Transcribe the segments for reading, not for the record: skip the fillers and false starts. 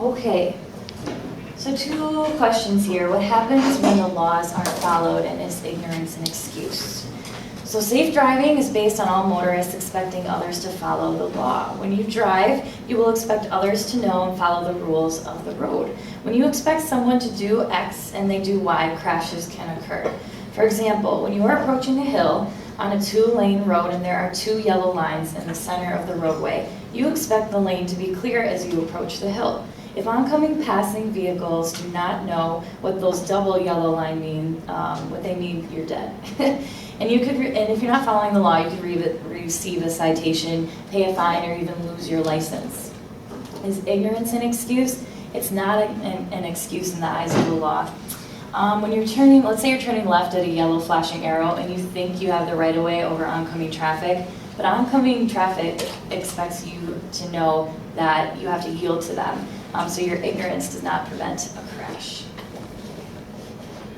Okay, so two questions here. What happens when the laws aren't followed, and is ignorance an excuse? So safe driving is based on all motorists expecting others to follow the law. When you drive, you will expect others to know and follow the rules of the road. When you expect someone to do X and they do Y, crashes can occur. For example, when you are approaching a hill on a 2-lane road and there are 2 yellow lines in the center of the roadway, you expect the lane to be clear as you approach the hill. If oncoming passing vehicles do not know what those double yellow line mean, what they mean, you're dead. And if you're not following the law, you could receive a citation, pay a fine, or even lose your license. Is ignorance an excuse? It's not an excuse in the eyes of the law. When you're turning, let's say you're turning left at a yellow flashing arrow and you think you have the right of way over oncoming traffic, but oncoming traffic expects you to know that you have to yield to them. So your ignorance does not prevent a crash.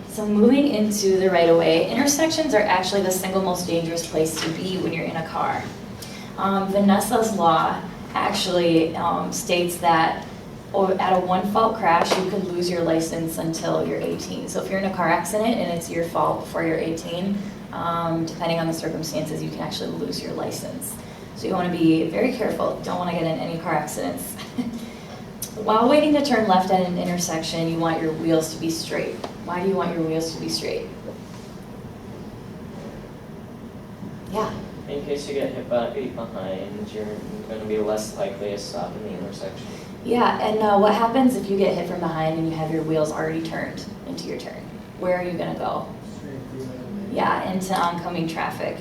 So moving into the right of way, intersections are actually the single most dangerous place to be when you're in a car. Vanessa's law actually states that at a one-fault crash, you could lose your license until you're 18. So if you're in a car accident and it's your fault before you're 18, depending on the circumstances, you can actually lose your license. So you want to be very careful. Don't want to get in any car accidents. While waiting to turn left at an intersection, you want your wheels to be straight. Why do you want your wheels to be straight? Yeah? In case you get hit behind, you're going to be less likely to stop in the intersection. Yeah, and what happens if you get hit from behind and you have your wheels already turned into your turn? Where are you going to go? Yeah, into oncoming traffic.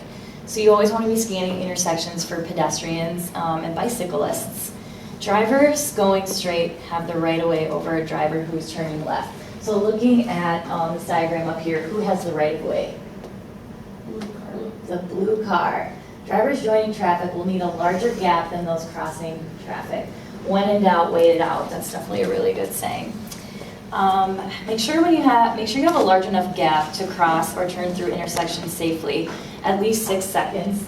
So you always want to be scanning intersections for pedestrians and bicyclists. Drivers going straight have the right of way over a driver who's turning left. So looking at this diagram up here, who has the right of way? The blue car. Drivers joining traffic will need a larger gap than those crossing traffic. When in doubt, wait it out. That's definitely a really good saying. Make sure you have a large enough gap to cross or turn through intersections safely, at least 6 seconds.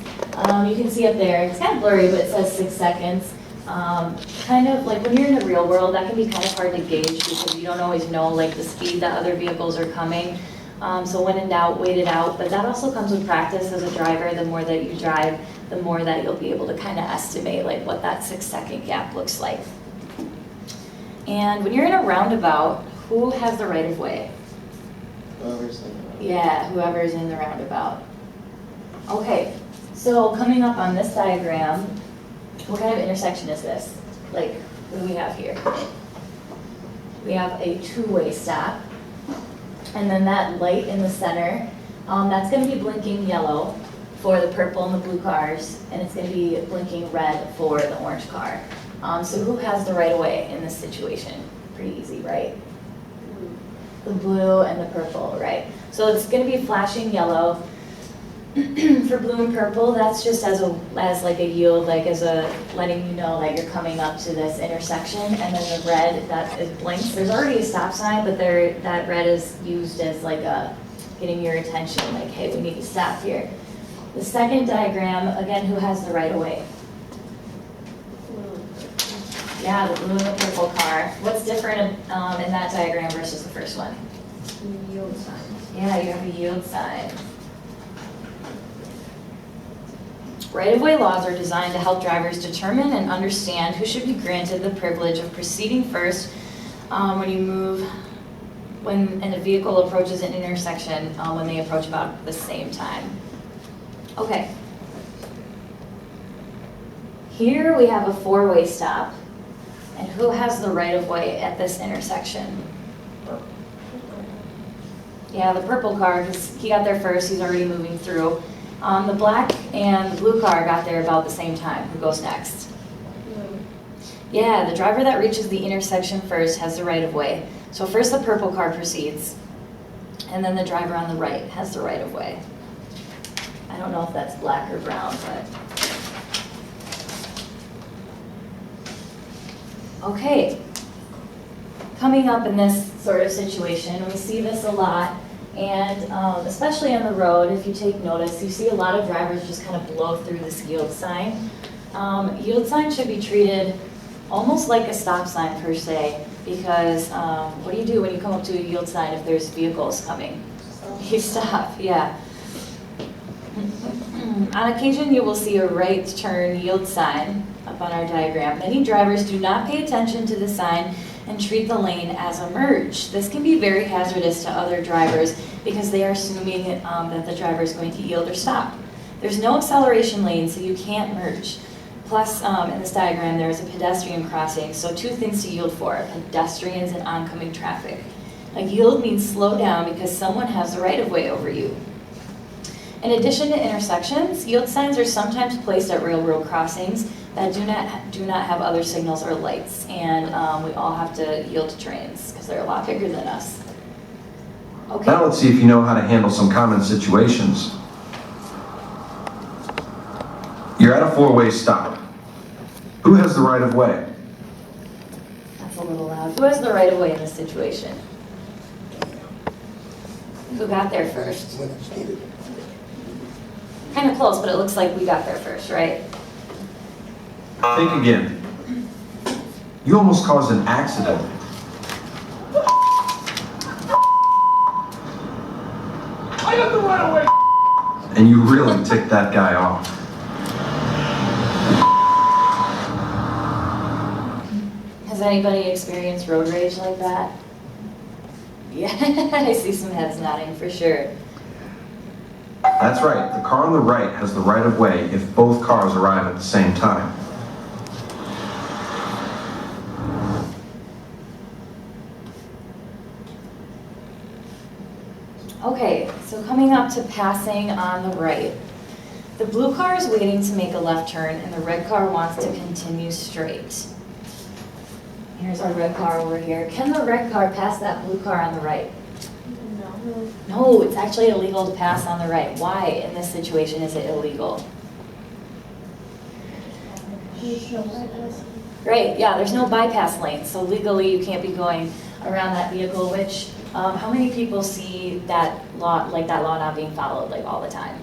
You can see up there, it's kind of blurry, but it says 6 seconds. Kind of like when you're in the real world, that can be kind of hard to gauge because you don't always know like the speed that other vehicles are coming. So when in doubt, wait it out. But that also comes with practice as a driver. The more that you drive, the more that you'll be able to kind of estimate like what that 6-second gap looks like. And when you're in a roundabout, who has the right of way? Whoever's in the roundabout. Yeah, whoever's in the roundabout. Okay, so coming up on this diagram, what kind of intersection is this? Like, what do we have here? We have a 2-way stop. And then that light in the center, that's going to be blinking yellow for the purple and the blue cars, and it's going to be blinking red for the orange car. So who has the right of way in this situation? Pretty easy, right? The blue and the purple, right? So it's going to be flashing yellow. For blue and purple, that's just as like a yield, like as a letting you know that you're coming up to this intersection, and then the red that is blinks. There's already a stop sign, but that red is used as like a getting your attention, like, hey, we need to stop here. The second diagram, again, who has the right of way? Yeah, the blue and the purple car. What's different in that diagram versus the first one? Yield sign. Yeah, you have a yield sign. Right-of-way laws are designed to help drivers determine and understand who should be granted the privilege of proceeding first when a vehicle approaches an intersection when they approach about the same time. Okay. Here we have a 4-way stop. And who has the right-of-way at this intersection? Yeah, the purple car, because he got there first, he's already moving through. The black and the blue car got there about the same time. Who goes next? Yeah, the driver that reaches the intersection first has the right-of-way. So first the purple car proceeds, and then the driver on the right has the right-of-way. I don't know if that's black or brown, but... Okay, coming up in this sort of situation, we see this a lot, and especially on the road, if you take notice, you see a lot of drivers just kind of blow through this yield sign. Yield sign should be treated almost like a stop sign per se. because what do you do when you come up to a yield sign if there's vehicles coming? You stop, yeah. On occasion, you will see a right turn yield sign up on our diagram. Many drivers do not pay attention to the sign and treat the lane as a merge. This can be very hazardous to other drivers because they are assuming that the driver is going to yield or stop. There's no acceleration lane, so you can't merge. Plus, in this diagram, there is a pedestrian crossing, so two things to yield for, pedestrians and oncoming traffic. A yield means slow down because someone has the right-of-way over you. In addition to intersections, yield signs are sometimes placed at railroad crossings that do not have other signals or lights, and we all have to yield to trains because they're a lot bigger than us. Okay. Now let's see if you know how to handle some common situations. You're at a four-way stop. Who has the right of way? That's a little loud. Who has the right of way in this situation? Who got there first? Kind of close, but it looks like we got there first, right? Think again. You almost caused an accident. I got the right of way! And you really ticked that guy off. Has anybody experienced road rage like that? Yeah, I see some heads nodding for sure. That's right, the car on the right has the right of way if both cars arrive at the same time. Okay, so coming up to passing on the right. The blue car is waiting to make a left turn and the red car wants to continue straight. Here's our red car over here. Can the red car pass that blue car on the right? No. No, it's actually illegal to pass on the right. Why in this situation is it illegal? There's no bypass. Right, yeah, there's no bypass lane, so legally you can't be going around that vehicle, which, how many people see that law not being followed, like, all the time?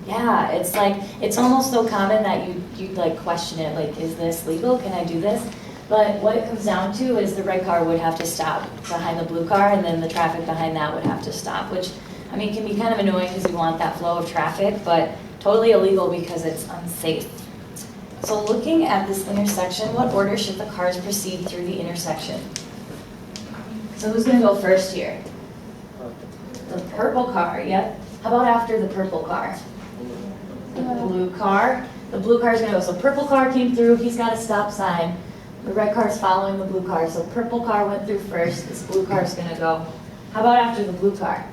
Yeah, it's like, it's almost so common that you like question it, like, is this legal? Can I do this? But what it comes down to is the red car would have to stop behind the blue car, and then the traffic behind that would have to stop, which, I mean, can be kind of annoying because you want that flow of traffic, but totally illegal because it's unsafe. So looking at this intersection, what order should the cars proceed through the intersection? So who's going to go first here? The purple car, yep. How about after the purple car? The blue car. The blue car is going to go. So purple car came through, he's got a stop sign. The red car is following the blue car. So purple car went through first, this blue car is going to go. How about after the blue car?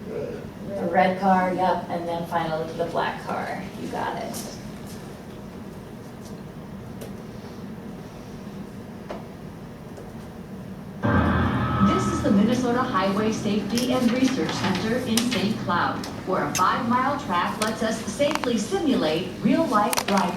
The red car, yep. And then finally the black car. You got it. This is the Minnesota Highway Safety and Research Center in St. Cloud, where a 5-mile track lets us safely simulate real-life driving.